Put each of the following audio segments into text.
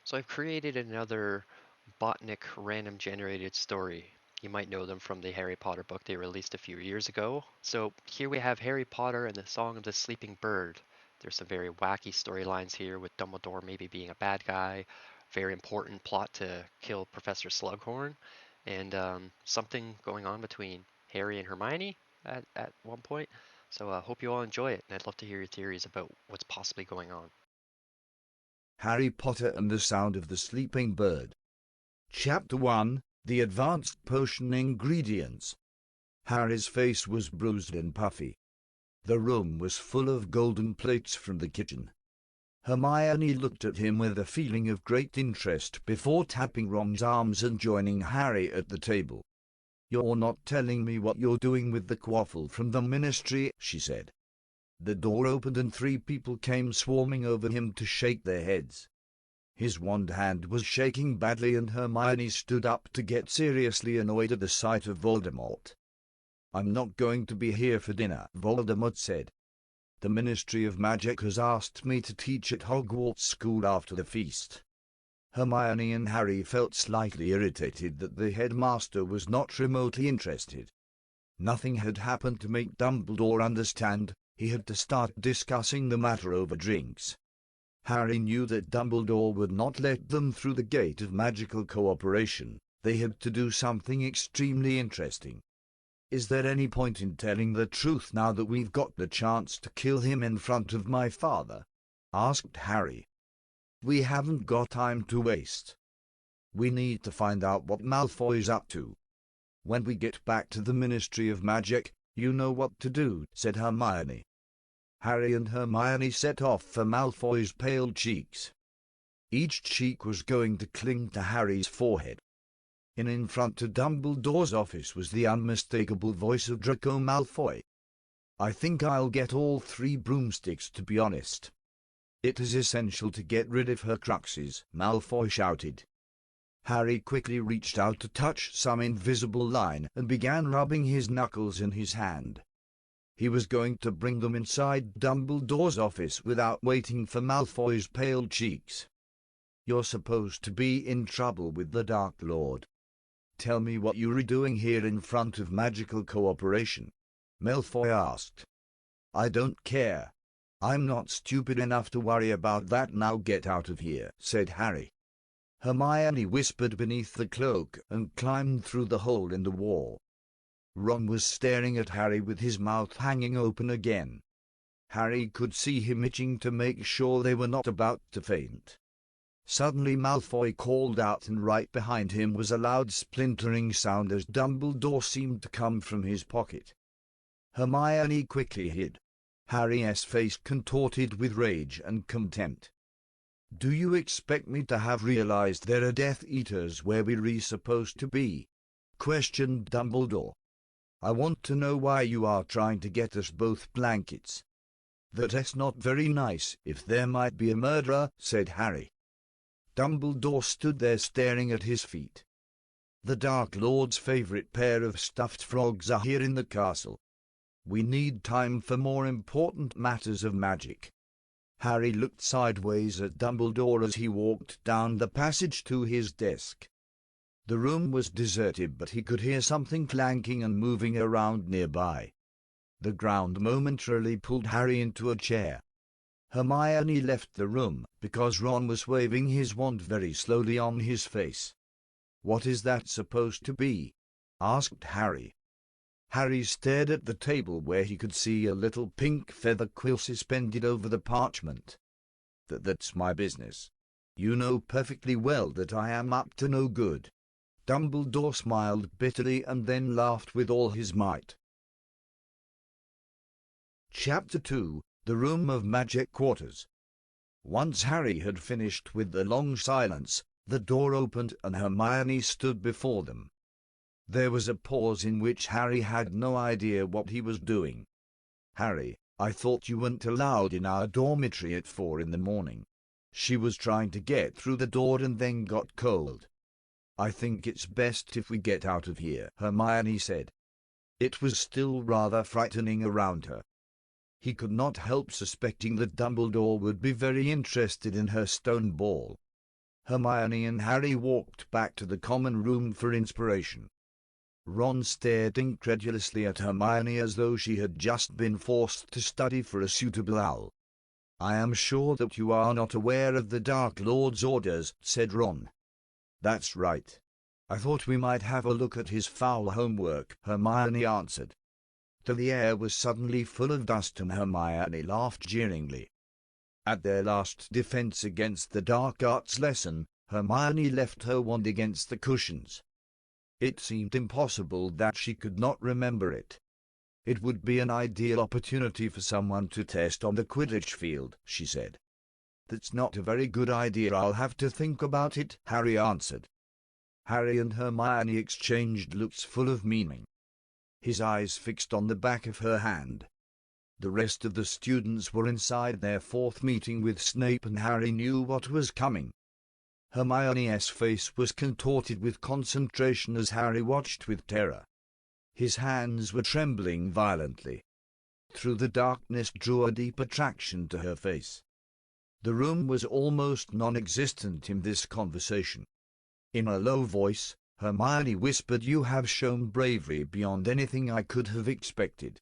So I've created another Botnik random generated story. You might know them from the Harry Potter book they released a few years ago. So here we have Harry Potter and the Song of the Sleeping Bird. There's some very wacky storylines here with Dumbledore maybe being a bad guy, very important plot to kill Professor Slughorn, and something going on between Harry and Hermione at one point. So I hope you all enjoy it, and I'd love to hear your theories about what's possibly going on. Harry Potter and the Sound of the Sleeping Bird. Chapter 1: The Advanced Potion Ingredients. Harry's face was bruised and puffy. The room was full of golden plates from the kitchen. Hermione looked at him with a feeling of great interest before tapping Ron's arms and joining Harry at the table. "You're not telling me what you're doing with the quaffle from the Ministry," she said. The door opened and 3 people came swarming over him to shake their heads. His wand hand was shaking badly and Hermione stood up to get seriously annoyed at the sight of Voldemort. "I'm not going to be here for dinner," Voldemort said. "The Ministry of Magic has asked me to teach at Hogwarts School after the feast." Hermione and Harry felt slightly irritated that the headmaster was not remotely interested. Nothing had happened to make Dumbledore understand. He had to start discussing the matter over drinks. Harry knew that Dumbledore would not let them through the gate of magical cooperation. They had to do something extremely interesting. "Is there any point in telling the truth now that we've got the chance to kill him in front of my father?" asked Harry. "We haven't got time to waste. We need to find out what Malfoy's up to. When we get back to the Ministry of Magic, you know what to do," said Hermione. Harry and Hermione set off for Malfoy's pale cheeks. Each cheek was going to cling to Harry's forehead. In front of Dumbledore's office was the unmistakable voice of Draco Malfoy. "I think I'll get all 3 broomsticks, to be honest. It is essential to get rid of Horcruxes," Malfoy shouted. Harry quickly reached out to touch some invisible line and began rubbing his knuckles in his hand. He was going to bring them inside Dumbledore's office without waiting for Malfoy's pale cheeks. "You're supposed to be in trouble with the Dark Lord. Tell me what you're doing here in front of magical cooperation," Malfoy asked. "I don't care. I'm not stupid enough to worry about that. Now get out of here," said Harry. Hermione whispered beneath the cloak and climbed through the hole in the wall. Ron was staring at Harry with his mouth hanging open again. Harry could see him itching to make sure they were not about to faint. Suddenly Malfoy called out, and right behind him was a loud splintering sound as Dumbledore seemed to come from his pocket. Hermione quickly hid. Harry's face contorted with rage and contempt. "Do you expect me to have realized there are Death Eaters where we're supposed to be?" questioned Dumbledore. "I want to know why you are trying to get us both blankets." "That's not very nice if there might be a murderer," said Harry. Dumbledore stood there staring at his feet. "The Dark Lord's favorite pair of stuffed frogs are here in the castle. We need time for more important matters of magic." Harry looked sideways at Dumbledore as he walked down the passage to his desk. The room was deserted, but he could hear something clanking and moving around nearby. The ground momentarily pulled Harry into a chair. Hermione left the room because Ron was waving his wand very slowly on his face. "What is that supposed to be?" asked Harry. Harry stared at the table where he could see a little pink feather quill suspended over the parchment. That's my business. You know perfectly well that I am up to no good." Dumbledore smiled bitterly and then laughed with all his might. Chapter 2: The Room of Magic Quarters. Once Harry had finished with the long silence, the door opened and Hermione stood before them. There was a pause in which Harry had no idea what he was doing. "Harry, I thought you weren't allowed in our dormitory at 4 in the morning. She was trying to get through the door and then got cold. I think it's best if we get out of here," Hermione said. It was still rather frightening around her. He could not help suspecting that Dumbledore would be very interested in her stone ball. Hermione and Harry walked back to the common room for inspiration. Ron stared incredulously at Hermione as though she had just been forced to study for a suitable owl. "I am sure that you are not aware of the Dark Lord's orders," said Ron. "That's right. I thought we might have a look at his foul homework," Hermione answered. The air was suddenly full of dust and Hermione laughed jeeringly. At their last defense against the dark arts lesson, Hermione left her wand against the cushions. It seemed impossible that she could not remember it. "It would be an ideal opportunity for someone to test on the Quidditch field," she said. "That's not a very good idea. I'll have to think about it," Harry answered. Harry and Hermione exchanged looks full of meaning. His eyes fixed on the back of her hand. The rest of the students were inside their fourth meeting with Snape and Harry knew what was coming. Hermione's face was contorted with concentration as Harry watched with terror. His hands were trembling violently. Through the darkness drew a deep attraction to her face. The room was almost non-existent in this conversation. In a low voice, Hermione whispered, "You have shown bravery beyond anything I could have expected.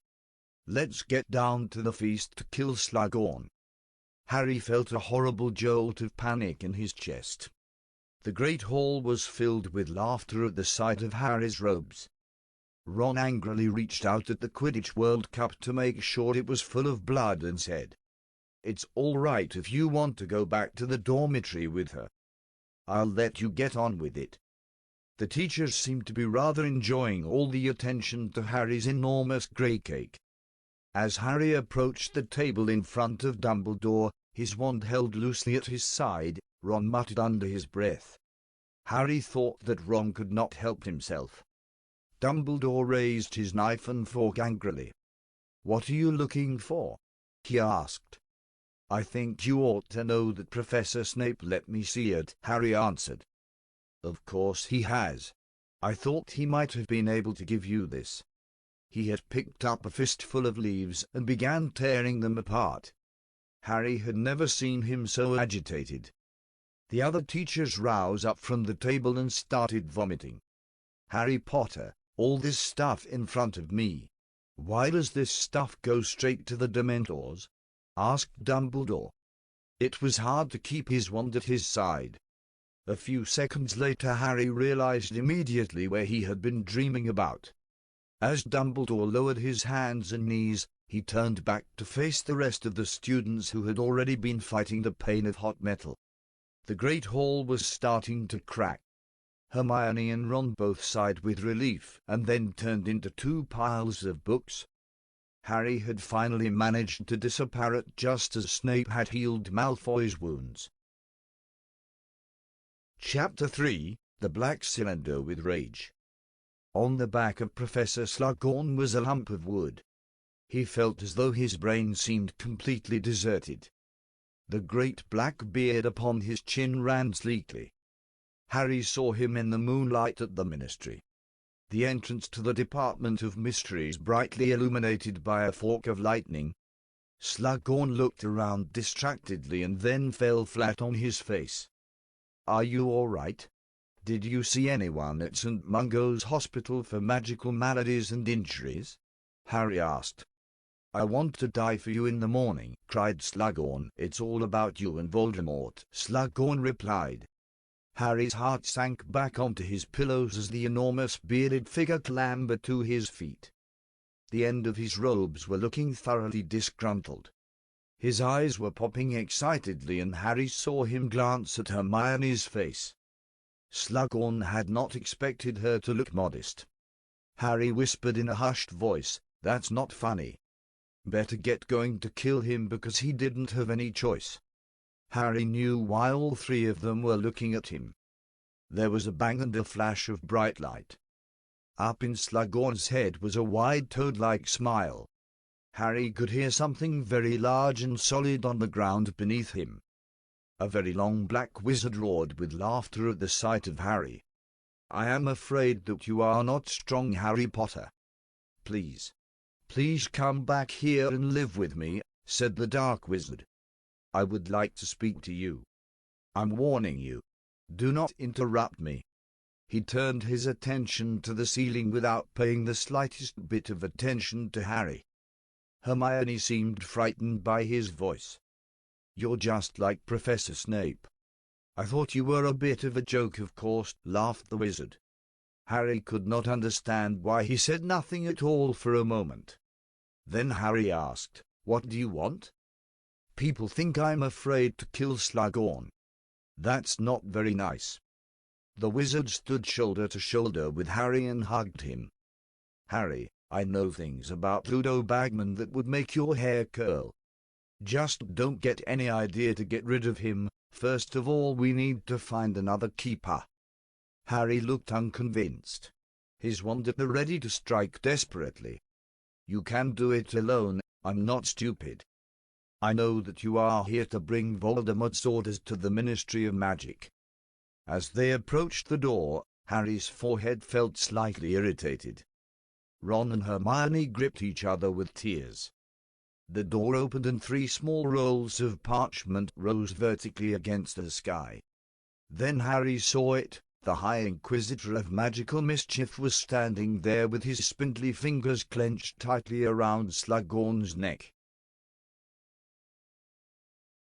Let's get down to the feast to kill Slughorn." Harry felt a horrible jolt of panic in his chest. The great hall was filled with laughter at the sight of Harry's robes. Ron angrily reached out at the Quidditch World Cup to make sure it was full of blood and said, "It's all right if you want to go back to the dormitory with her. I'll let you get on with it." The teachers seemed to be rather enjoying all the attention to Harry's enormous grey cake. As Harry approached the table in front of Dumbledore, his wand held loosely at his side, Ron muttered under his breath. Harry thought that Ron could not help himself. Dumbledore raised his knife and fork angrily. "What are you looking for?" he asked. "I think you ought to know that Professor Snape let me see it," Harry answered. "Of course he has. I thought he might have been able to give you this." He had picked up a fistful of leaves and began tearing them apart. Harry had never seen him so agitated. The other teachers roused up from the table and started vomiting. "Harry Potter, all this stuff in front of me. Why does this stuff go straight to the Dementors?" asked Dumbledore. It was hard to keep his wand at his side. A few seconds later Harry realized immediately where he had been dreaming about. As Dumbledore lowered his hands and knees, he turned back to face the rest of the students who had already been fighting the pain of hot metal. The great hall was starting to crack. Hermione and Ron both sighed with relief and then turned into two piles of books. Harry had finally managed to disappear just as Snape had healed Malfoy's wounds. Chapter 3: The Black Cylinder with Rage. On the back of Professor Slughorn was a lump of wood. He felt as though his brain seemed completely deserted. The great black beard upon his chin ran sleekly. Harry saw him in the moonlight at the Ministry. The entrance to the Department of Mysteries brightly illuminated by a fork of lightning. Slughorn looked around distractedly and then fell flat on his face. "Are you all right? Did you see anyone at St. Mungo's Hospital for Magical Maladies and Injuries?" Harry asked. "I want to die for you in the morning," cried Slughorn. "It's all about you and Voldemort," Slughorn replied. Harry's heart sank back onto his pillows as the enormous bearded figure clambered to his feet. The end of his robes were looking thoroughly disgruntled. His eyes were popping excitedly and Harry saw him glance at Hermione's face. Slughorn had not expected her to look modest. Harry whispered in a hushed voice, "That's not funny. Better get going to kill him because he didn't have any choice." Harry knew why all three of them were looking at him. There was a bang and a flash of bright light. Up in Slughorn's head was a wide toad-like smile. Harry could hear something very large and solid on the ground beneath him. A very long black wizard roared with laughter at the sight of Harry. "I am afraid that you are not strong, Harry Potter. Please, please come back here and live with me," said the dark wizard. "I would like to speak to you. I'm warning you. Do not interrupt me. He turned his attention to the ceiling without paying the slightest bit of attention to Harry. Hermione seemed frightened by his voice. You're just like Professor Snape. I thought you were a bit of a joke, of course, laughed the wizard. Harry could not understand why he said nothing at all for a moment. Then Harry asked, What do you want? People think I'm afraid to kill Slughorn. That's not very nice. The wizard stood shoulder to shoulder with Harry and hugged him. Harry, I know things about Ludo Bagman that would make your hair curl. Just don't get any idea to get rid of him. First of all, we need to find another keeper. Harry looked unconvinced. His wand at the ready to strike desperately. You can do it alone, I'm not stupid. I know that you are here to bring Voldemort's orders to the Ministry of Magic. As they approached the door, Harry's forehead felt slightly irritated. Ron and Hermione gripped each other with tears. The door opened and 3 small rolls of parchment rose vertically against the sky. Then Harry saw it. The High Inquisitor of Magical Mischief was standing there with his spindly fingers clenched tightly around Slughorn's neck.